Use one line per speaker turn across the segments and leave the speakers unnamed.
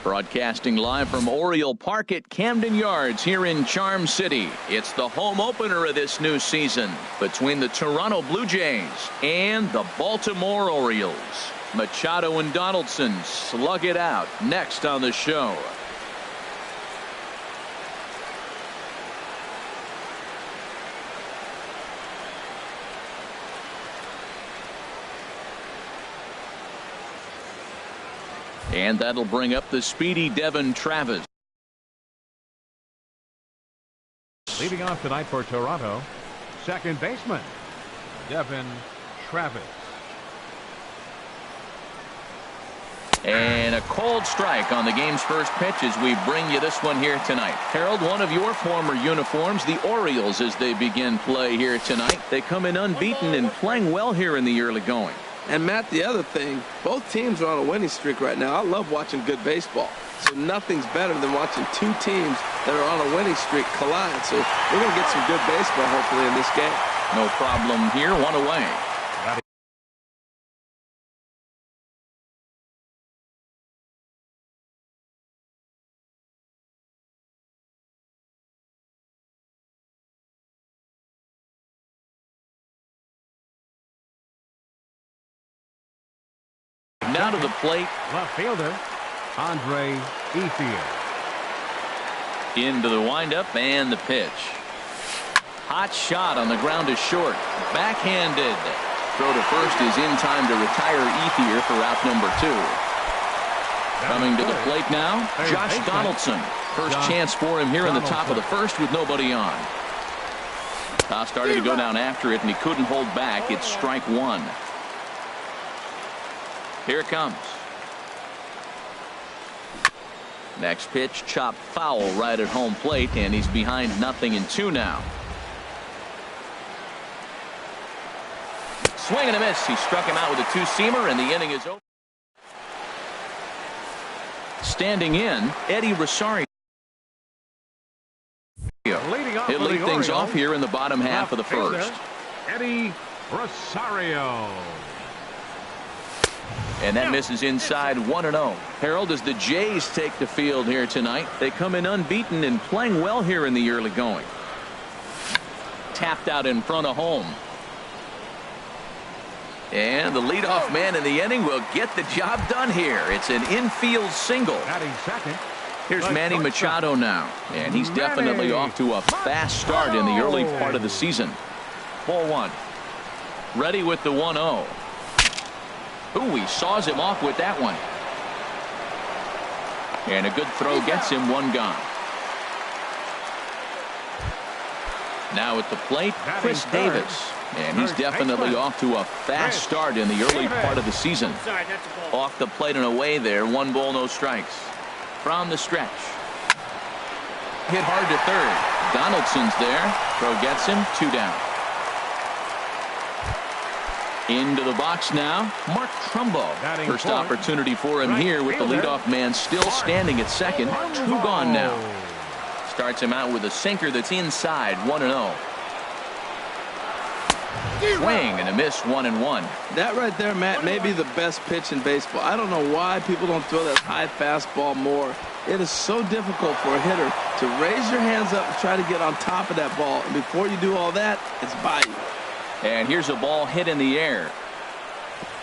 Broadcasting live from Oriole Park at Camden Yards here in Charm City. It's the home opener of this new season between the Toronto Blue Jays and the Baltimore Orioles. Machado and Donaldson slug it out next on the show. And that'll bring up the speedy Devin Travis.
Leading off tonight for Toronto, second baseman, Devin Travis.
And a cold strike on the game's first pitch as we bring you this one here tonight. Harold, one of your former uniforms, the Orioles, as they begin play here tonight. They come in unbeaten and playing well here in the early going.
And, Matt, the other thing, both teams are on a winning streak right now. I love watching good baseball. So nothing's better than watching two teams that are on a winning streak collide. So we're going to get some good baseball, hopefully, in this game.
No problem here. One away. Now to the plate.
Left fielder, Andre Ethier.
Into the windup and the pitch. Hot shot on the ground is short. Backhanded. Throw to first is in time to retire Ethier for out number 2. Coming to the plate now, Josh Donaldson. First chance for him here in the top of the first with nobody on. Toss started to go down after it, and he couldn't hold back. It's strike 1. Here it comes. Next pitch, chopped foul right at home plate, and he's behind 0-2 now. Swing and a miss. He struck him out with a two-seamer, and the inning is over. Standing in, Eddie Rosario. He'll lead things off here in the bottom half of the first.
Eddie Rosario.
And that misses inside 1-0. Harold, as the Jays take the field here tonight, they come in unbeaten and playing well here in the early going. Tapped out in front of home. And the leadoff man in the inning will get the job done here. It's an infield single. Here's Manny Machado now. And he's definitely off to a fast start in the early part of the season. 4-1. Ready with the 1-0. Ooh, he saws him off with that one. And a good throw gets him one gone. Now at the plate, Chris Davis. And he's definitely off to a fast start in the early part of the season. Off the plate and away there. 1 ball, no strikes. From the stretch. Hit hard to third. Donaldson's there. Throw gets him. 2 down. Into the box now, Mark Trumbo. First opportunity for him here with the leadoff man still standing at second. 2 gone now. Starts him out with a sinker that's inside. 1-0. Swing and a miss, 1-1.
That right there, Matt, may be the best pitch in baseball. I don't know why people don't throw that high fastball more. It is so difficult for a hitter to raise your hands up and try to get on top of that ball. And before you do all that, it's by you.
And here's a ball hit in the air.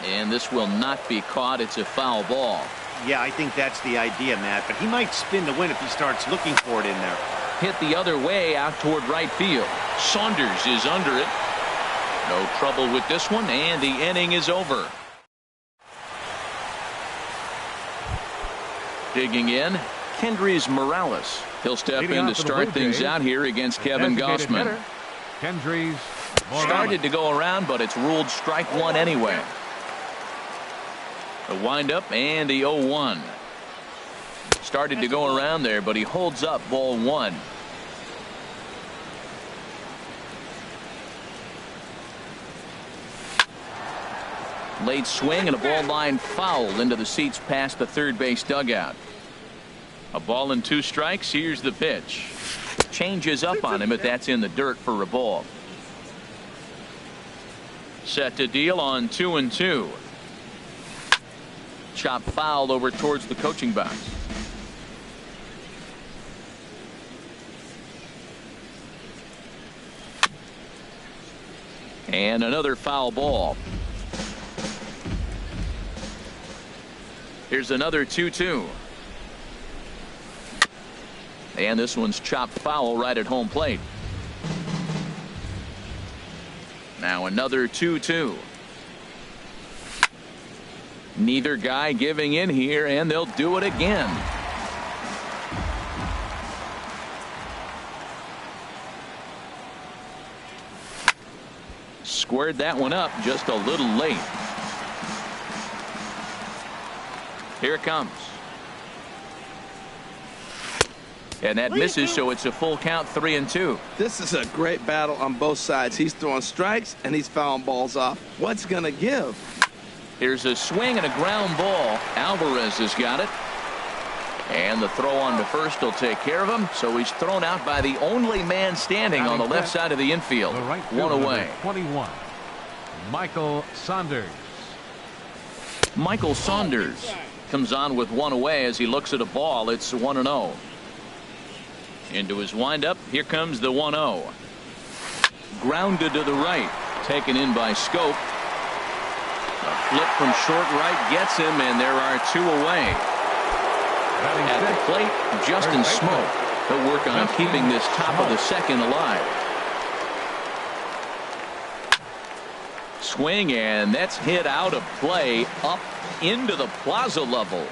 And this will not be caught. It's a foul ball.
Yeah, I think that's the idea, Matt. But he might spin the win if he starts looking for it in there.
Hit the other way out toward right field. Saunders is under it. No trouble with this one, and the inning is over. Digging in, Kendrys Morales. He'll step in to start things out here against Kevin Gossman.
Kendrys
Started to go around, but it's ruled strike one anyway. The windup and the 0-1. Started to go around there, but he holds up ball one. Late swing and a ball line foul into the seats past the third base dugout. A ball and 2 strikes. Here's the pitch. Changes up on him, but that's in the dirt for a ball. Set to deal on 2-2. Chop foul over towards the coaching box. And another foul ball. Here's another 2-2. And this one's chopped foul right at home plate. Now another 2-2. Neither guy giving in here, and they'll do it again. Squared that one up just a little late. Here it comes. And that misses, so it's a full count, 3-2.
This is a great battle on both sides. He's throwing strikes and he's fouling balls off. What's going to give?
Here's a swing and a ground ball. Alvarez has got it. And the throw on to first will take care of him. So he's thrown out by the only man standing on the left side of the infield. One away.
21. Michael Saunders.
Michael Saunders comes on with one away as he looks at a ball. It's 1-0. Into his windup. Here comes the 1-0. Grounded to the right. Taken in by Scope. A flip from short right gets him, and there are 2 away. At the plate, Justin Smoke. He'll work on keeping this top of the second alive. Swing, and that's hit out of play up into the plaza level.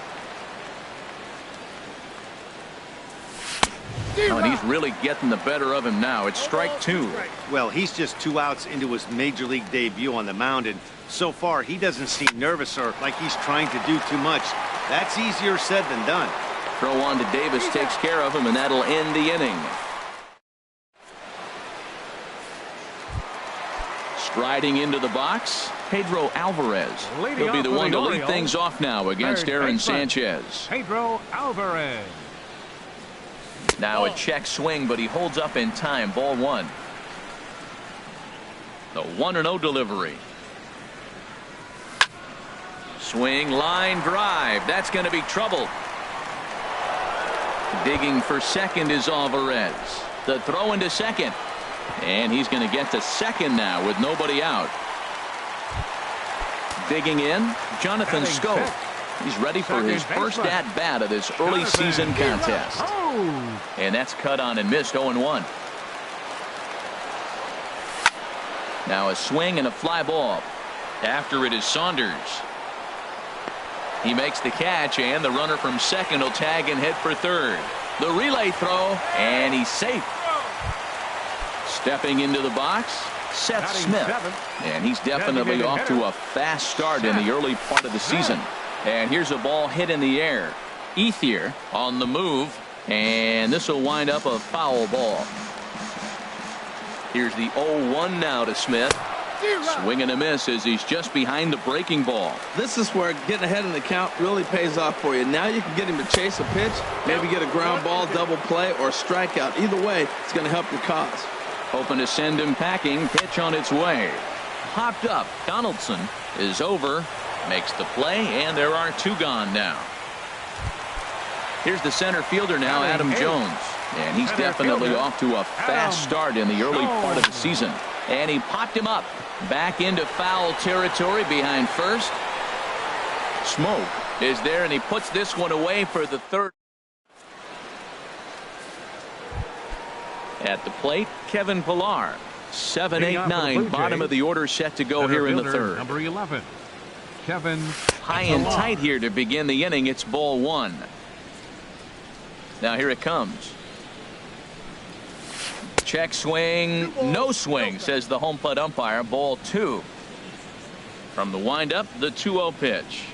Oh, and he's really getting the better of him now. It's strike 2.
Well, he's just 2 outs into his major league debut on the mound, and so far he doesn't seem nervous or like he's trying to do too much. That's easier said than done.
Throw on to Davis takes care of him, and that'll end the inning. Striding into the box, Pedro Alvarez. He'll be the one to lead things off now against Aaron Sanchez.
Pedro Alvarez.
Now a check swing, but he holds up in time. Ball 1. The 1-0 delivery. Swing, line drive. That's going to be trouble. Digging for second is Alvarez. The throw into second. And he's going to get to second now with nobody out. Digging in, Jonathan Scope. He's ready for his first at-bat of this early season contest. And that's cut on and missed, 0-1. Now a swing and a fly ball. After it is Saunders. He makes the catch, and the runner from second will tag and head for third. The relay throw, and he's safe. Stepping into the box, Seth Smith. And he's definitely off to a fast start in the early part of the season. And here's a ball hit in the air. Ethier on the move, and this will wind up a foul ball. Here's the 0-1 now to Smith. Swing and a miss as he's just behind the breaking ball.
This is where getting ahead in the count really pays off for you. Now you can get him to chase a pitch, maybe get a ground ball, double play, or a strikeout. Either way, it's going to help your cause.
Hoping to send him packing. Pitch on its way. Popped up. Donaldson is over. Makes the play, and there are 2 gone now. Here's the center fielder now, Adam Jones. And he's definitely off to a fast start in the early part of the season. And he popped him up. Back into foul territory behind first. Smoke is there, and he puts this one away for the 3rd. At the plate, Kevin Pillar. 7, 8, 9, bottom of the order set to go here in the 3rd.
Number 11, Kevin
High and tight here to begin the inning. It's ball 1. Now here it comes. Check swing, no swing, says the home plate umpire. Ball 2. From the windup, the 2-0 pitch.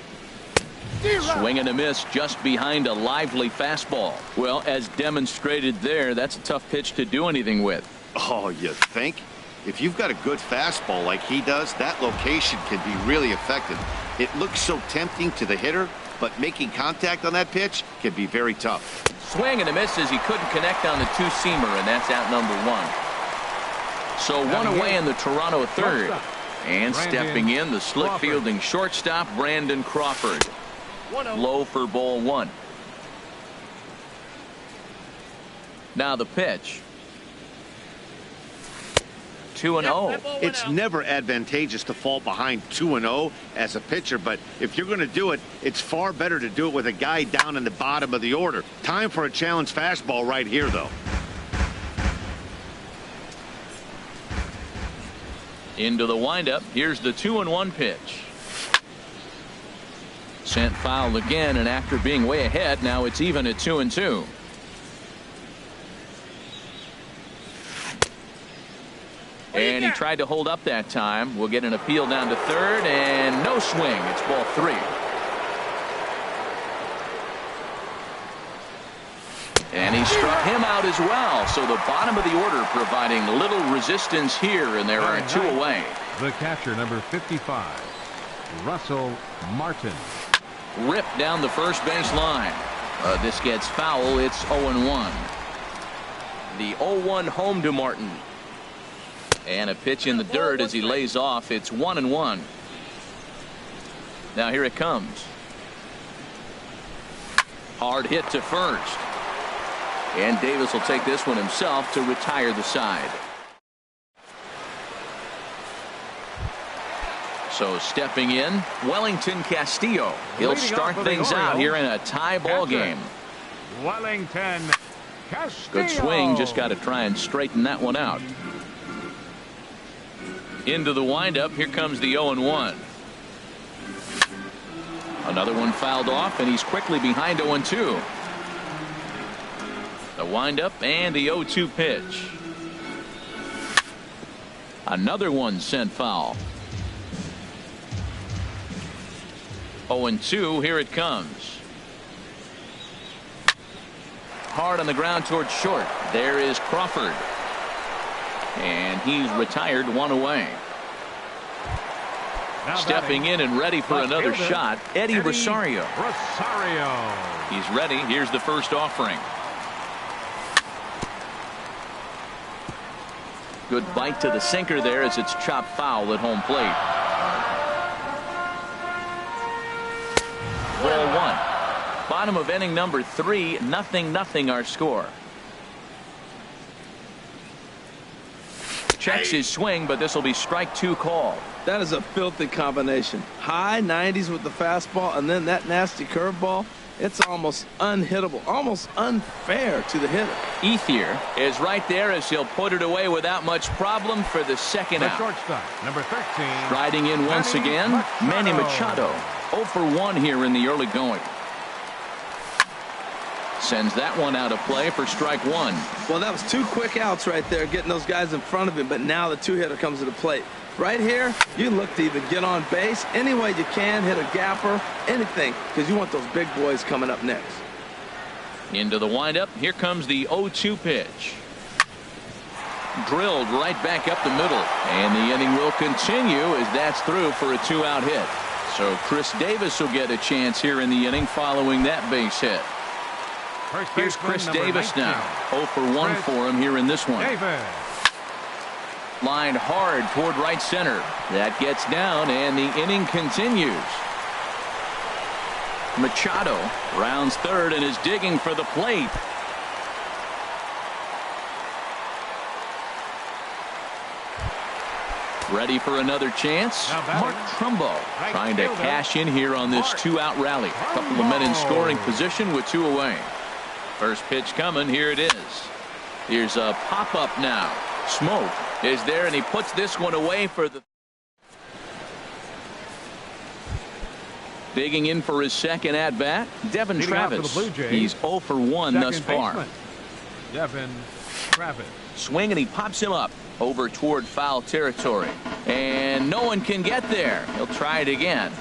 Swing and a miss just behind a lively fastball. Well, as demonstrated there, that's a tough pitch to do anything with.
Oh, you think? If you've got a good fastball like he does, that location can be really effective. It looks so tempting to the hitter, but making contact on that pitch can be very tough.
Swing and a miss as he couldn't connect on the 2-seamer, and that's out number 1. So 1 away in the Toronto 3rd. And stepping in, the slick fielding shortstop, Brandon Crawford. Low for ball 1. Now the pitch. 2-0.
It's never advantageous to fall behind 2-0 as a pitcher, but if you're going to do it, it's far better to do it with a guy down in the bottom of the order. Time for a challenge fastball right here, though.
Into the windup. Here's the 2-1 pitch. Sent foul again, and after being way ahead, now it's even at 2-2. And he tried to hold up that time. We'll get an appeal down to 3rd, and no swing. It's ball 3. And he struck him out as well. So the bottom of the order providing little resistance here, and there are 2 away.
The catcher, number 55, Russell Martin.
Ripped down the first base line. This gets foul. It's 0-1. The 0-1 home to Martin. And a pitch in the dirt as he lays off. It's 1-1. Now here it comes. Hard hit to first. And Davis will take this one himself to retire the side. So stepping in, Wellington Castillo. He'll start things out here in a tie ball game.
Wellington Castillo.
Good swing. Just got to try and straighten that one out. Into the windup. Here comes the 0-1. Another one fouled off, and he's quickly behind 0-2. The windup and the 0-2 pitch. Another one sent foul. 0-2. Here it comes. Hard on the ground towards short. There is Crawford. And he's retired, 1 away. Stepping in and ready for another shot, Eddie Rosario. He's ready. Here's the first offering. Good bite to the sinker there as it's chopped foul at home plate. Ball 1. Bottom of inning number 3. 0-0 our score. Checks his swing, but this will be strike 2 call.
That is a filthy combination. High 90s with the fastball, and then that nasty curveball. It's almost unhittable, almost unfair to the hitter.
Ethier is right there as he'll put it away without much problem for the second out.
Shortstop, number 13.
Riding in once again, Manny Machado. 0 for 1 here in the early going. Sends that one out of play for strike 1.
Well, that was 2 quick outs right there, getting those guys in front of him, but now the 2-hitter comes to the plate. Right here, you look to either get on base any way you can, hit a gapper, anything, because you want those big boys coming up next.
Into the windup. Here comes the 0-2 pitch. Drilled right back up the middle. And the inning will continue as that's through for a 2-out hit. So Chris Davis will get a chance here in the inning following that base hit. Here's Chris Davis now. 0 for 1 for him here in this one. Lined hard toward right center. That gets down, and the inning continues. Machado rounds third and is digging for the plate. Ready for another chance. Mark Trumbo trying to cash in here on this two-out rally. A couple of men in scoring position with two away. First pitch coming. Here it is. Here's a pop-up now. Smoke is there, and he puts this one away for the... Digging in for his second at-bat, Devin Travis. He's 0 for 1 thus far.
Devin Travis.
Swing, and he pops him up over toward foul territory. And no one can get there. He'll try it again.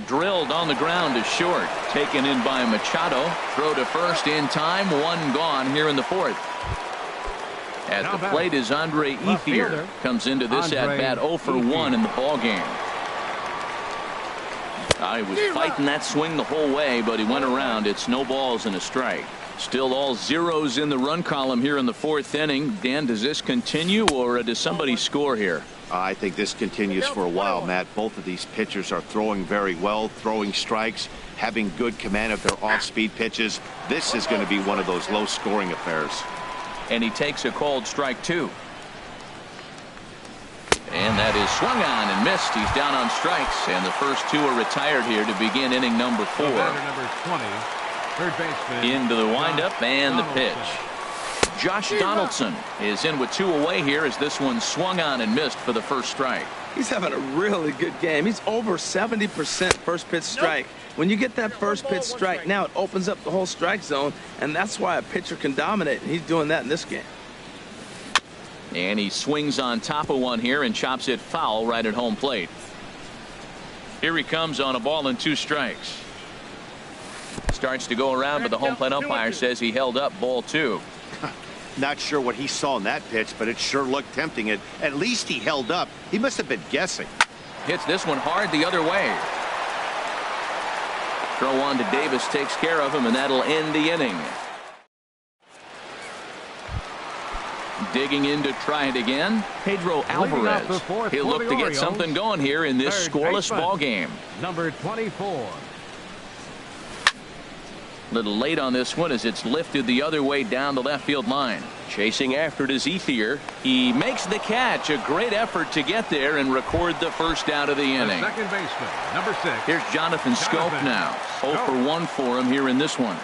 Drilled on the ground to short. Taken in by Machado. Throw to first in time. One gone here in the fourth. At the plate is Andre Ethier. Comes into this at-bat 0 for 1 in the ballgame. He was fighting that swing the whole way, but he went around. It's no balls and a strike. Still all zeros in the run column here in the fourth inning. Dan, does this continue, or does somebody score here?
I think this continues for a while, Matt. Both of these pitchers are throwing very well, throwing strikes, having good command of their off-speed pitches. This is going to be one of those low-scoring affairs.
And he takes a called strike two. And that is swung on and missed. He's down on strikes, and the first two are retired here to begin inning number 4.
Number 20, third baseman.
Into the windup and the pitch. Josh Donaldson is in with two away here as this one swung on and missed for the first strike.
He's having a really good game. He's over 70% first pitch strike. When you get that first pitch strike, now it opens up the whole strike zone, and that's why a pitcher can dominate, and he's doing that in this game.
And he swings on top of one here and chops it foul right at home plate. Here he comes on a ball and 2 strikes. Starts to go around, but the home plate umpire says he held up ball 2.
Not sure what he saw in that pitch, but it sure looked tempting. At least he held up. He must have been guessing.
Hits this one hard the other way. Throw on to Davis takes care of him, and that'll end the inning. Digging in to try it again, Pedro Alvarez. He'll look to get something going here in this scoreless ball game.
Number 24.
Little late on this one as it's lifted the other way down the left field line. Chasing after it is Ethier. He makes the catch. A great effort to get there and record the first out of the inning.
Second baseman, number 6.
Here's Jonathan Scope now. 0 for 1 for him here in this one.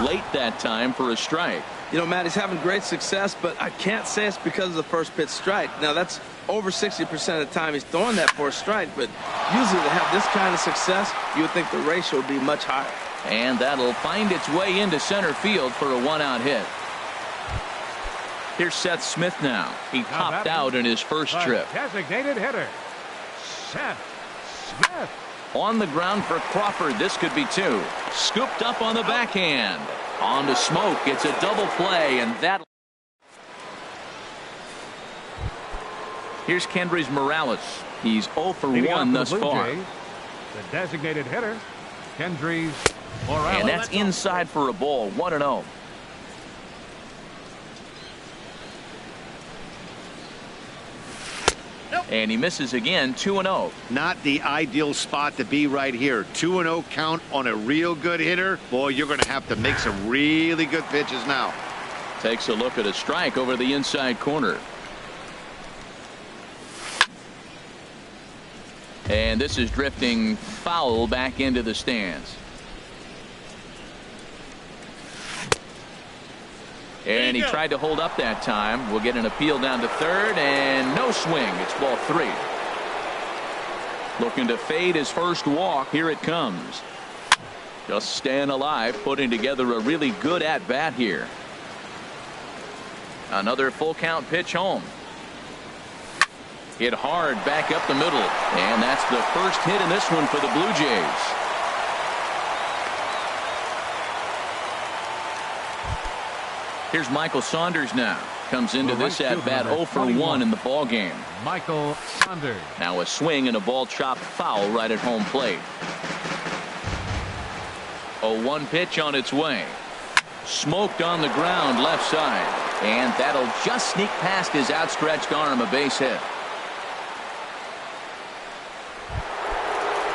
Late that time for a strike.
You know, Matt, he's having great success, but I can't say it's because of the first pitch strike. Now, that's over 60% of the time he's throwing that for a strike, but usually to have this kind of success, you would think the ratio would be much higher.
And that'll find its way into center field for a 1-out hit. Here's Seth Smith now. He popped out in his first trip.
Designated hitter, Seth Smith.
On the ground for Crawford. This could be 2. Scooped up on the backhand. On to Smoke. It's a double play, and that. Here's Kendrys Morales. He's 0 for 1 thus far.
The designated hitter, Kendrys Morales.
And that's inside for a ball. 1-0. And he misses again. 2-0.
Not the ideal spot to be right here. 2-0 count on a real good hitter. Boy, you're going to have to make some really good pitches now.
Takes a look at a strike over the inside corner. And this is drifting foul back into the stands. And he tried to hold up that time. We'll get an appeal down to third, and no swing. It's ball 3. Looking to fade his first walk. Here it comes. Just staying alive, putting together a really good at-bat here. Another full count pitch home. Hit hard back up the middle, and that's the first hit in this one for the Blue Jays. Here's Michael Saunders now. Comes into this at-bat 0 for 1 in the ball game.
Michael Saunders.
Now a swing and a ball chopped foul right at home plate. 0-1 pitch on its way. Smoked on the ground left side. And that'll just sneak past his outstretched arm, a base hit.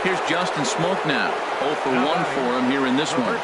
Here's Justin Smoke now. 0 for 1 for him here in this one.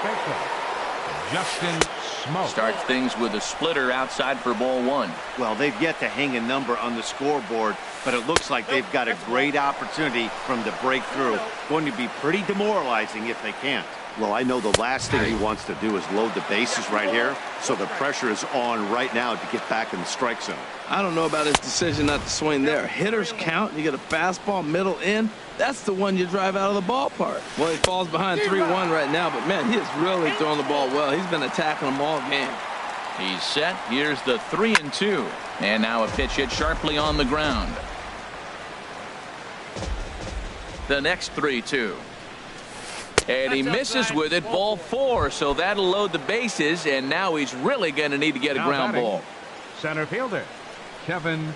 Justin Smoke
starts things with a splitter outside for ball 1.
Well, they've yet to hang a number on the scoreboard, but it looks like they've got a great opportunity from the breakthrough. Going to be pretty demoralizing if they can't. Well, I know the last thing he wants to do is load the bases right here, so the pressure is on right now to get back in the strike zone.
I don't know about his decision not to swing there. Hitters count. You get a fastball middle in. That's the one you drive out of the ballpark. Well, he falls behind 3-1 right now, but, man, he is really throwing the ball well. He's been attacking them all game.
He's set. Here's the 3-2. And now a pitch hit sharply on the ground. The next 3-2. And he misses with it, ball 4, so that'll load the bases, and now he's really going to need to get a ground ball.
Center fielder, Kevin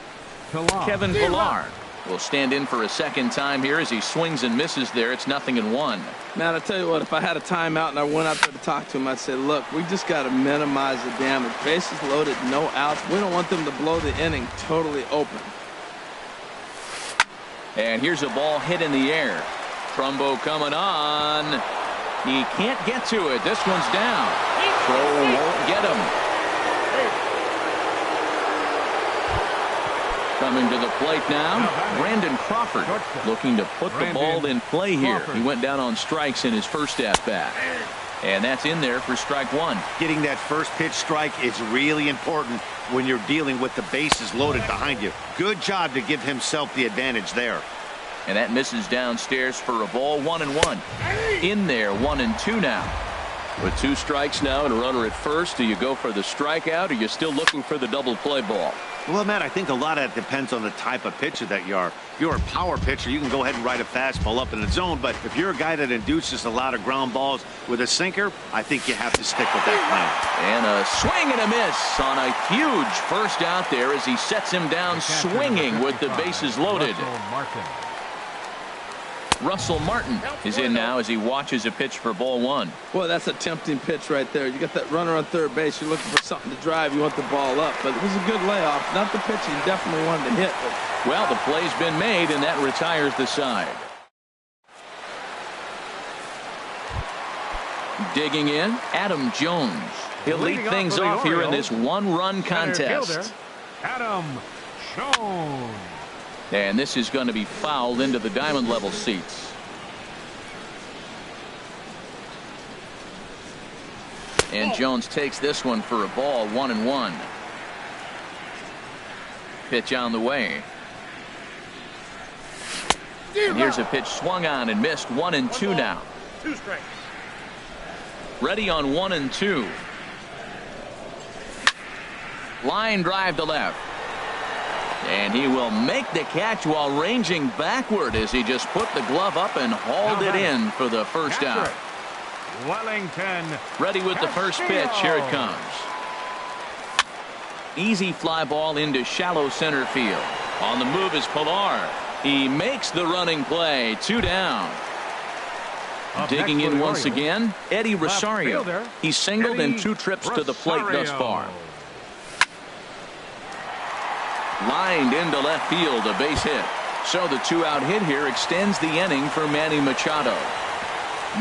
Pillar.
Kevin Pillar will stand in for a second time here as he swings and misses there. It's 0-1.
Man, I tell you what, if I had a timeout and I went out there to talk to him, I'd say, look, we just got to minimize the damage. Bases loaded, no outs. We don't want them to blow the inning totally open.
And here's a ball hit in the air. Trumbo coming on. He can't get to it. This one's down. Throw won't get him. Coming to the plate now, Brandon Crawford looking to put the ball in play here. He went down on strikes in his first at-bat. And that's in there for strike 1.
Getting that first pitch strike is really important when you're dealing with the bases loaded behind you. Good job to give himself the advantage there.
And that misses downstairs for a ball. 1-1. In there, 1-2 now. With 2 strikes now and a runner at first, do you go for the strikeout, or are you still looking for the double play ball?
Well, Matt, I think a lot of that depends on the type of pitcher that you are. If you're a power pitcher, you can go ahead and ride a fastball up in the zone. But if you're a guy that induces a lot of ground balls with a sinker, I think you have to stick with that plan.
And a swing and a miss on a huge first out there as he sets him down swinging with the bases loaded. Russell Martin is in now as he watches a pitch for ball 1.
Boy, that's a tempting pitch right there. You got that runner on third base. You're looking for something to drive. You want the ball up. But it was a good layoff. Not the pitch he definitely wanted to hit. But...
well, the play's been made, and that retires the side. Digging in, Adam Jones. He'll lead things off here in this one-run contest.
Adam Jones.
And this is going to be fouled into the diamond level seats. And Jones takes this one for a ball. 1-1. Pitch on the way. And here's a pitch swung on and missed. 1-2 now.
2 strikes.
Ready on 1-2. Line drive to left. And he will make the catch while ranging backward as he just put the glove up and hauled it in for the first out.
Wellington.
Ready with the first pitch. Here it comes. Easy fly ball into shallow center field. On the move is Pillar. He makes the running play. 2 down. Digging in once again, Eddie Rosario. He's singled in 2 trips to the plate thus far. Lined into left field, a base hit. So the 2-out hit here extends the inning for Manny Machado.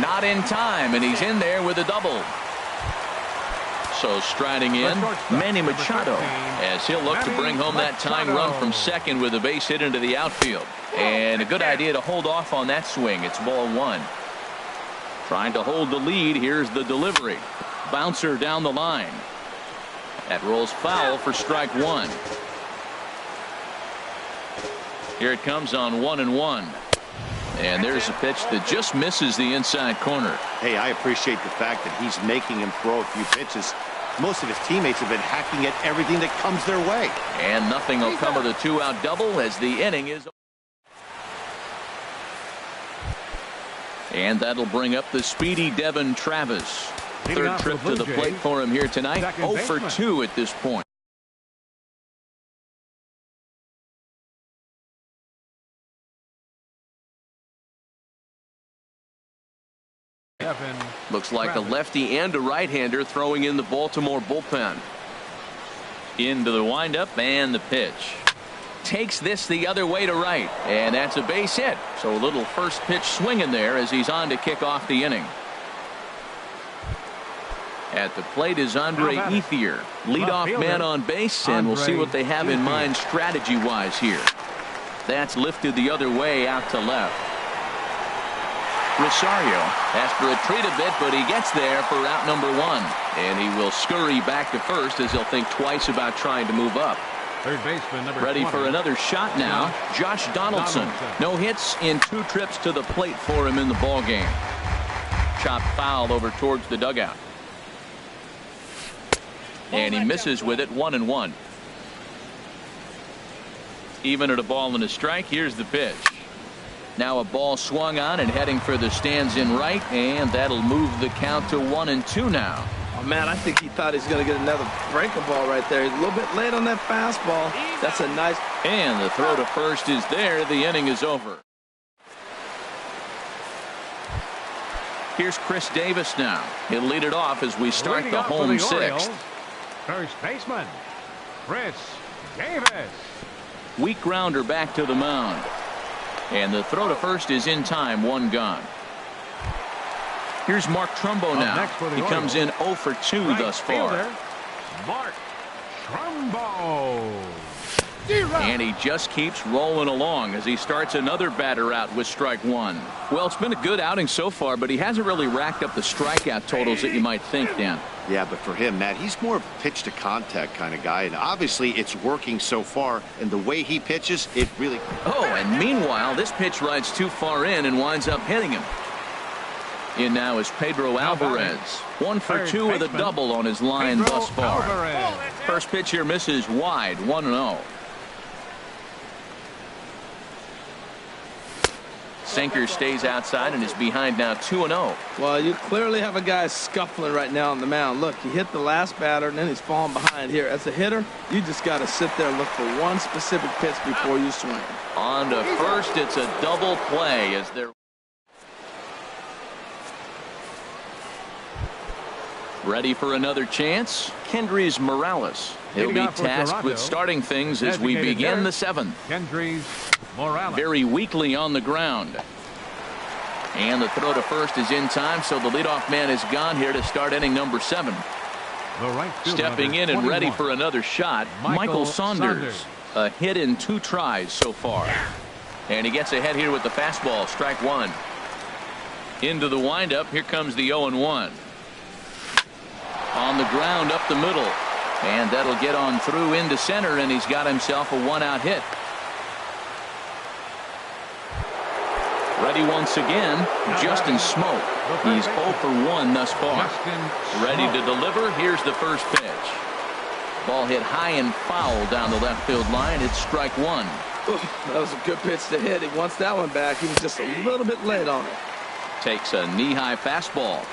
Not in time, and he's in there with a double. So striding in, Manny Machado, as he'll look to bring home that tying run from second with a base hit into the outfield. And a good idea to hold off on that swing. It's ball 1. Trying to hold the lead. Here's the delivery. Bouncer down the line. That rolls foul for strike 1. Here it comes on 1-1. And there's a pitch that just misses the inside corner.
Hey, I appreciate the fact that he's making him throw a few pitches. Most of his teammates have been hacking at everything that comes their way.
And nothing will come of the 2-out double as the inning is. And that'll bring up the speedy Devin Travis. Third trip to the plate for him here tonight. 0 for 2 at this point.
Kevin
Looks like a
Travis.
lefty and a right-hander throwing in the Baltimore bullpen. Into the windup and the pitch. Takes this the other way to right, and that's a base hit. So a little first pitch swinging there as he's on to kick off the inning. At the plate is Andre Ethier, leadoff man on base, and we'll see what they have in mind strategy-wise here. That's lifted the other way out to left. Rosario has to retreat a bit, but he gets there for out number 1. And he will scurry back to first as he'll think twice about trying to move up.
Third baseman number
Ready
20.
for another shot now. Josh Donaldson. No hits in 2 trips to the plate for him in the ball game. Chopped foul over towards the dugout. And he misses with it, 1-1. Even at a ball and a strike. Here's the pitch. Now a ball swung on and heading for the stands in right, and that'll move the count to 1-2 now.
Oh, man, I think he thought he's going to get another breaking ball right there. He's a little bit late on that fastball. That's a nice.
And the throw to first is there. The inning is over. Here's Chris Davis now. He'll lead it off as we start the home 6th.
First baseman Chris Davis.
Weak grounder back to the mound. And the throw to first is in time, 1 gone. Here's Mark Trumbo now. He comes in 0 for 2 thus far.
Mark Trumbo.
And he just keeps rolling along as he starts another batter out with strike 1. Well, it's been a good outing so far, but he hasn't really racked up the strikeout totals that you might think, Dan.
Yeah, but for him, Matt, he's more of a pitch to contact kind of guy, and obviously it's working so far, and the way he pitches, it really.
Oh, and meanwhile, this pitch rides too far in and winds up hitting him. In now is Pedro Alvarez. 1 for 2 with a double on his line thus far. First pitch here misses wide, 1-0. Sinker stays outside and is behind now 2-0.
Well, you clearly have a guy scuffling right now on the mound. Look, he hit the last batter, and then he's falling behind here. As a hitter, you just got to sit there and look for one specific pitch before you swing.
On to first, it's a double play as they're ready for another chance. Kendrys Morales. He'll be tasked with starting things as we begin the 7th.
Kendrys Morales.
Very weakly on the ground. And the throw to first is in time, so the leadoff man is gone here to start inning number 7. Stepping in and ready for another shot, Michael Saunders. A hit in 2 tries so far. And he gets ahead here with the fastball, strike 1. Into the windup, here comes the 0-1. On the ground up the middle. And that'll get on through into center, and he's got himself a 1-out hit. Ready once again, Justin Smoke. He's 0 for 1 thus far. Ready to deliver. Here's the first pitch. Ball hit high and foul down the left field line. It's strike 1.
That was a good pitch to hit. He wants that one back. He was just a little bit late on it.
Takes a knee-high fastball.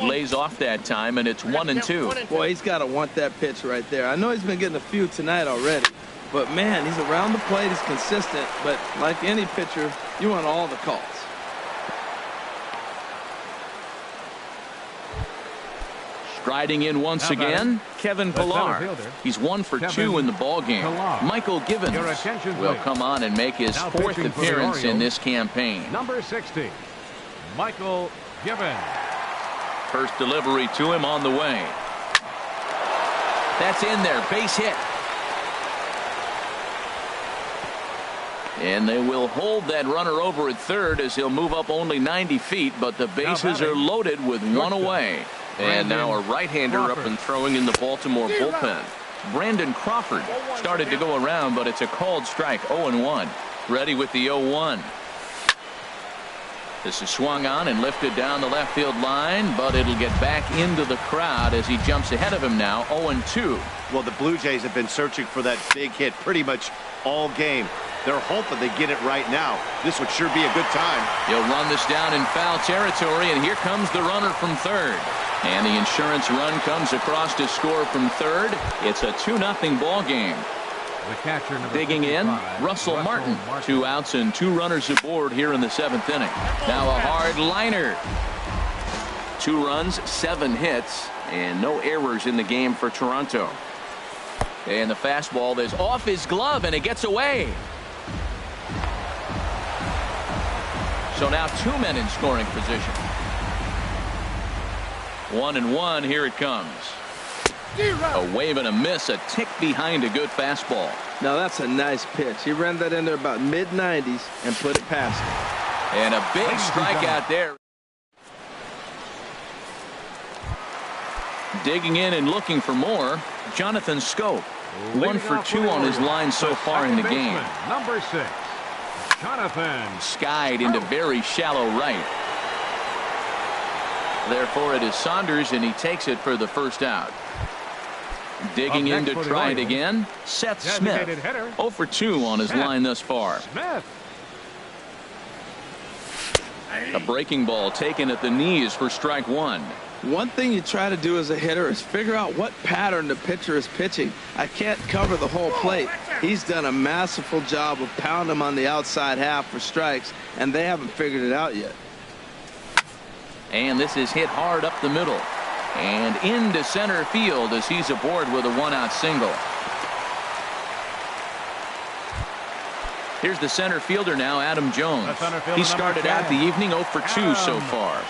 Lays off that time, and it's 1-2.
Boy, he's got to want that pitch right there. I know he's been getting a few tonight already, but man, he's around the plate. He's consistent, but like any pitcher, you want all the calls.
Striding in once again, Kevin Pillar. He's 1 for 2 in the ball game. Michael Givens will come on and make his 4th appearance in this campaign.
Number 60, Michael Givens.
First delivery to him on the way. That's in there, base hit. And they will hold that runner over at third as he'll move up only 90 feet, but the bases are loaded with 1 away. And now a right-hander up and throwing in the Baltimore bullpen. Brandon Crawford started to go around, but it's a called strike, 0-1. Ready with the 0-1. This is swung on and lifted down the left field line, but it'll get back into the crowd as he jumps ahead of him now, 0-2.
Well, the Blue Jays have been searching for that big hit pretty much all game. They're hoping they get it right now. This would sure be a good time.
He'll run this down in foul territory, and here comes the runner from third. And the insurance run comes across to score from third. It's a 2-0 ball game.
The catcher, number
Digging in,
55,
Russell Martin. 2 outs and 2 runners aboard here in the 7th inning. Now a hard liner. 2 runs, 7 hits, and no errors in the game for Toronto. And the fastball is off his glove, and it gets away. So now 2 men in scoring position. 1-1, here it comes. A wave and a miss, a tick behind a good fastball.
Now that's a nice pitch. He ran that in there about mid-90s and put it past him.
And a big strikeout there. Digging in and looking for more, Jonathan Scope. 1 for 2 on his line so far in the game.
Number 6, Jonathan.
Skied into very shallow right. Therefore it is Saunders, and he takes it for the first out. Digging in to try it again, Seth Smith. 0 for 2 on his line thus far. A breaking ball taken at the knees for strike 1.
One thing you try to do as a hitter is figure out what pattern the pitcher is pitching. I can't cover the whole plate. He's done a masterful job of pounding him on the outside half for strikes, and they haven't figured it out yet.
And this is hit hard up the middle and into center field as he's aboard with a 1-out single. Here's the center fielder now, Adam Jones. He started out the evening 0 for 2 so far.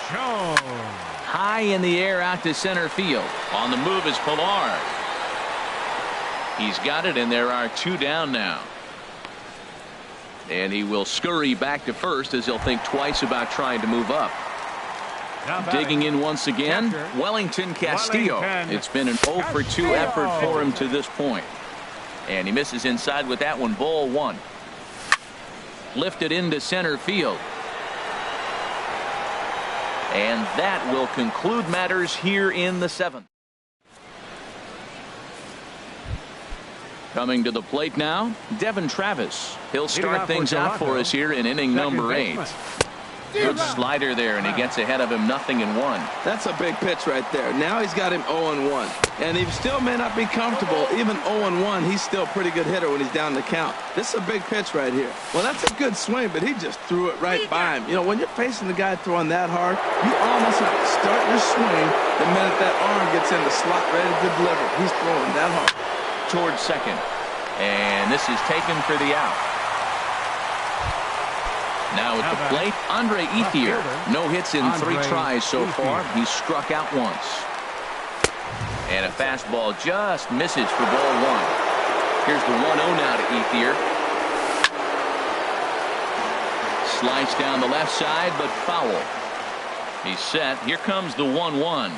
High in the air out to center field. On the move is Pilar. He's got it, and there are 2 down now. And he will scurry back to first as he'll think twice about trying to move up. Digging in once again, Wellington Castillo. It's been an 0 for 2 effort for him to this point. And he misses inside with that one. Ball 1. Lifted into center field. And that will conclude matters here in the 7th. Coming to the plate now, Devin Travis. He'll start things out for us here in inning number 8. Good slider there, and he gets ahead of him, 0-1.
That's a big pitch right there. Now he's got him 0-1. And he still may not be comfortable. Even 0-1, he's still a pretty good hitter when he's down the count. This is a big pitch right here. Well, that's a good swing, but he just threw it right by him. You know, when you're facing the guy throwing that hard, you almost have to start your swing the minute that arm gets in the slot ready to deliver. He's throwing that hard.
Towards second. And this is taken for the out. Now at the plate, Andre Ethier. No hits in 3 tries so far. He's struck out once. And a fastball just misses for ball 1. Here's the 1-0 now to Ethier. Slice down the left side, but foul. He's set. Here comes the 1-1.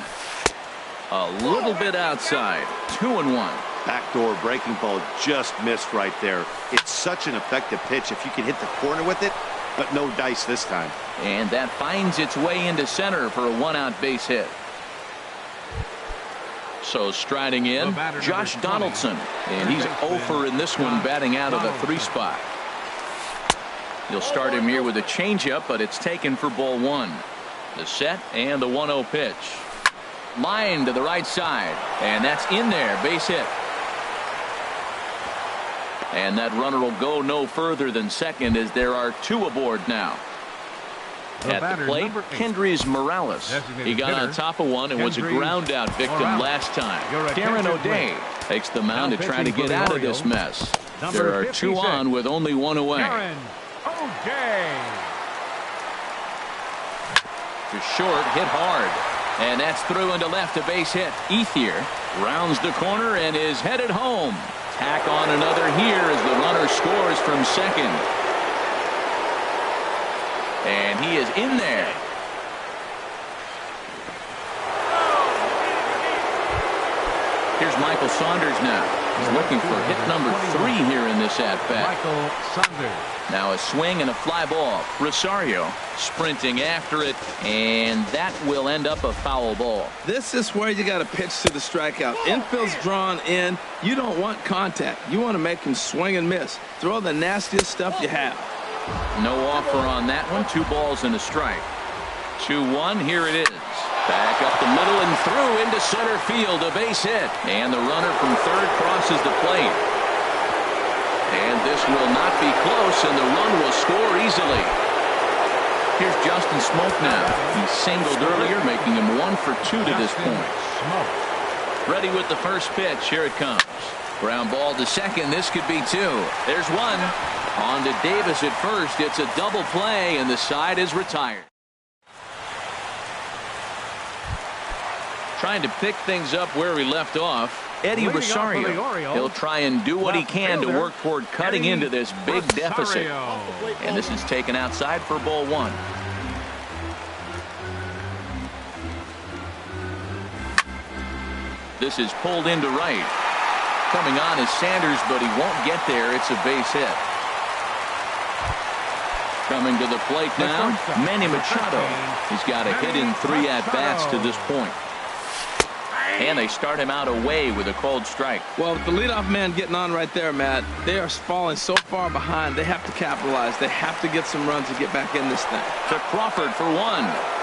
A little bit outside. 2-1.
Backdoor breaking ball just missed right there. It's such an effective pitch if you can hit the corner with it, but no dice this time.
And that finds its way into center for a 1-out base hit. So striding in, Josh Donaldson. And he's 0 in this one, batting out of the 3 spot. You'll start him here with a changeup, but it's taken for ball 1. The set and the 1-0 pitch. Line to the right side. And that's in there, base hit. And that runner will go no further than second as there are 2 aboard now. At the plate, Kendrys Morales. He got on top of one and was a ground out victim last time. Darren O'Day takes the mound to try to get out of this mess. There are 2 on with only 1 away. To short, hit hard. And that's through into left, a base hit. Ethier rounds the corner and is headed home. Tack on another here as the runner scores from second. And he is in there. Here's Michael Saunders now. He's looking for hit number 3 here in this at-bat.
Michael Saunders.
Now a swing and a fly ball. Rosario sprinting after it, and that will end up a foul ball.
This is where you got to pitch to the strikeout. Infield's drawn in. You don't want contact. You want to make him swing and miss. Throw the nastiest stuff you have.
No offer on that one. 2 balls and a strike. 2-1. Here it is. Back up the middle and through into center field. A base hit. And the runner from third crosses the plate. And this will not be close, and the run will score easily. Here's Justin Smoke now. He singled earlier, making him 1 for 2 to this point. Ready with the first pitch. Here it comes. Ground ball to second. This could be 2. There's 1. On to Davis at first. It's a double play, and the side is retired. Trying to pick things up where we left off. Eddie Rosario. He'll try and do what he can to work toward cutting into this big deficit. And this is taken outside for ball 1. This is pulled into right. Coming on is Sanders, but he won't get there. It's a base hit. Coming to the plate now, Manny Machado. He's got a hit in 3 at-bats to this point. And they start him out away with a cold strike.
Well, with the leadoff man getting on right there, Matt, they are falling so far behind. They have to capitalize. They have to get some runs to get back in this thing.
To Crawford for 1.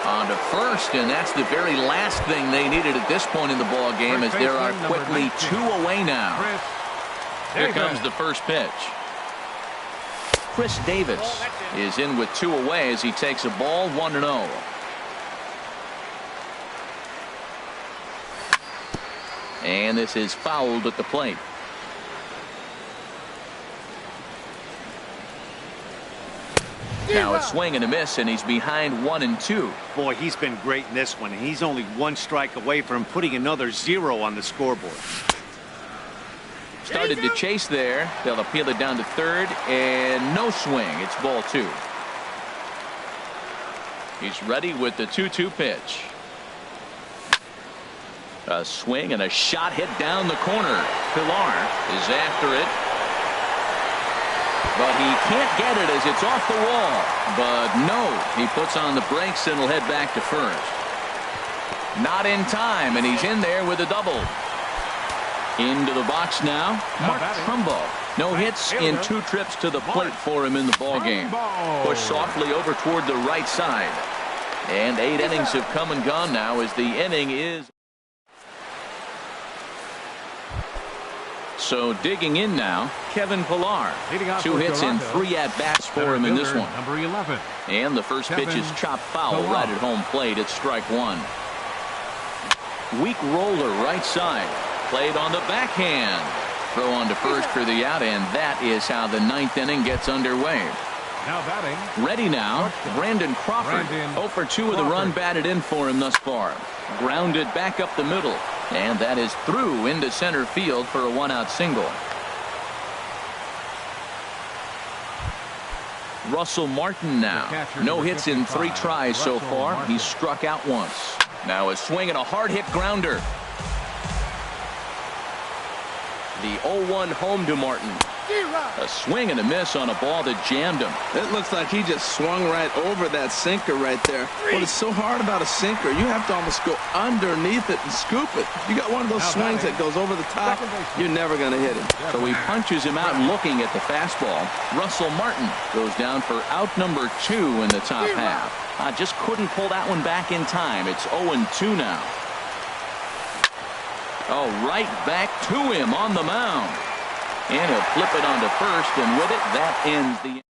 On to first, and that's the very last thing they needed at this point in the ball game, as there are quickly 2 away now. Here comes the first pitch. Chris Davis is in with 2 away as he takes a ball 1-0. And this is fouled at the plate. Now a swing and a miss, and he's behind 1-2.
Boy, he's been great in this one, and he's only 1 strike away from putting another 0 on the scoreboard.
Started to chase there. They'll appeal it down to third, and no swing. It's ball 2. He's ready with the 2-2 pitch. A swing and a shot hit down the corner. Pilar is after it. But he can't get it as it's off the wall. But no, he puts on the brakes and will head back to first. Not in time, and he's in there with a double. Into the box now, Mark Trumbo. No hits in 2 trips to the plate for him in the ballgame. Pushed softly over toward the right side. And 8 innings have come and gone now as the inning is. So digging in now, Kevin Pilar. 2 hits and 3 at-bats for him in this one.
Number 11.
And the first pitch is chopped foul right at home plate. It's strike 1. Weak roller right side. Played on the backhand. Throw on to first for the out, and that is how the 9th inning gets underway.
Now batting.
Ready now, Brandon Crawford. 0 for 2 with a run batted in for him thus far. Grounded back up the middle. And that is through into center field for a 1-out single. Russell Martin now. No hits in 3 tries so far. He's struck out once. Now a swing and a hard hit grounder. The 0-1 home to Martin. A swing and a miss on a ball that jammed him.
It looks like he just swung right over that sinker right there. What is so hard about a sinker, you have to almost go underneath it and scoop it. You got one of those swings that goes over the top, you're never going to hit him.
So he punches him out looking at the fastball. Russell Martin goes down for out number 2 in the top half. Just couldn't pull that one back in time. It's 0-2 now. Oh, right back to him on the mound. And he'll flip it onto first, and with it, that ends the.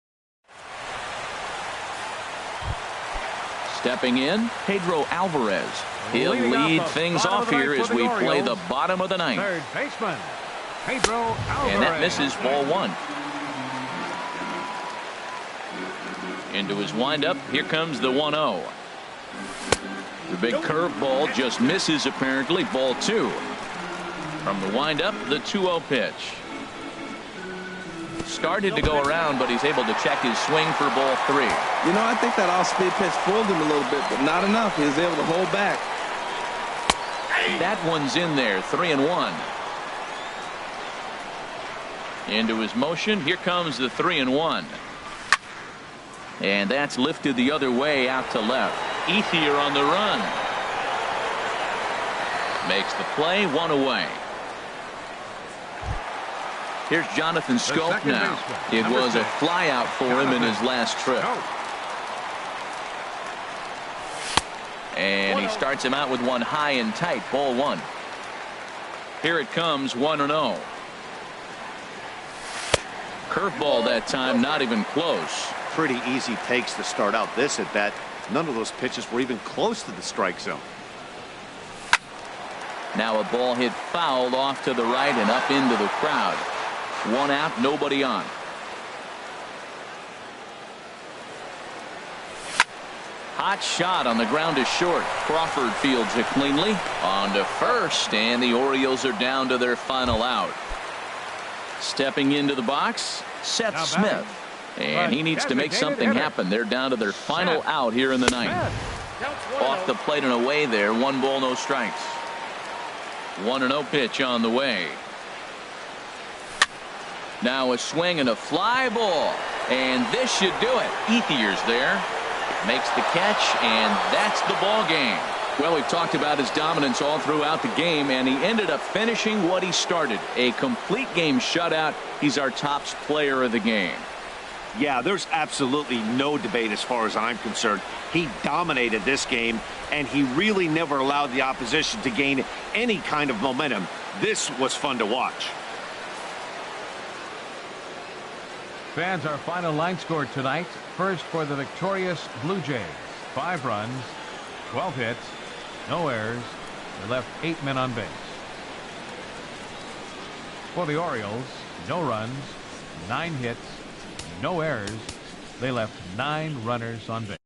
Stepping in, Pedro Alvarez. He'll lead things off here as we play the bottom of the 9th.
Third baseman, Pedro Alvarez.
And that misses ball 1. Into his windup, here comes the 1-0. The big curveball just misses apparently, ball 2. From the windup, the 2-0 pitch. Started to go around, but he's able to check his swing for ball 3.
You know, I think that off-speed pitch fooled him a little bit, but not enough. He was able to hold back.
That one's in there, 3-1. Into his motion, here comes the 3-1. And that's lifted the other way out to left. Ethier on the run. Makes the play, 1 away. Here's Jonathan Scope now. It was a fly out for him in his last trip. And he starts him out with one high and tight, ball 1. Here it comes, 1-0. Curveball that time, not even close.
Pretty easy takes to start out this at bat. None of those pitches were even close to the strike zone.
Now a ball hit foul off to the right and up into the crowd. 1 out, nobody on. Hot shot on the ground to short. Crawford fields it cleanly. On to first, and the Orioles are down to their final out. Stepping into the box, Seth Smith. And he needs to make something happen. They're down to their final out here in the ninth. Off the plate and away there. 1 ball, no strikes. 1-0 pitch on the way. Now a swing and a fly ball. And this should do it. Ethier's there. Makes the catch, and that's the ball game. Well, we've talked about his dominance all throughout the game, and he ended up finishing what he started. A complete game shutout. He's our top player of the game.
Yeah, there's absolutely no debate as far as I'm concerned. He dominated this game, and he really never allowed the opposition to gain any kind of momentum. This was fun to watch.
Fans, our final line score tonight. First for the victorious Blue Jays. 5 runs, 12 hits, no errors. They left 8 men on base. For the Orioles, no runs, 9 hits, no errors. They left 9 runners on base.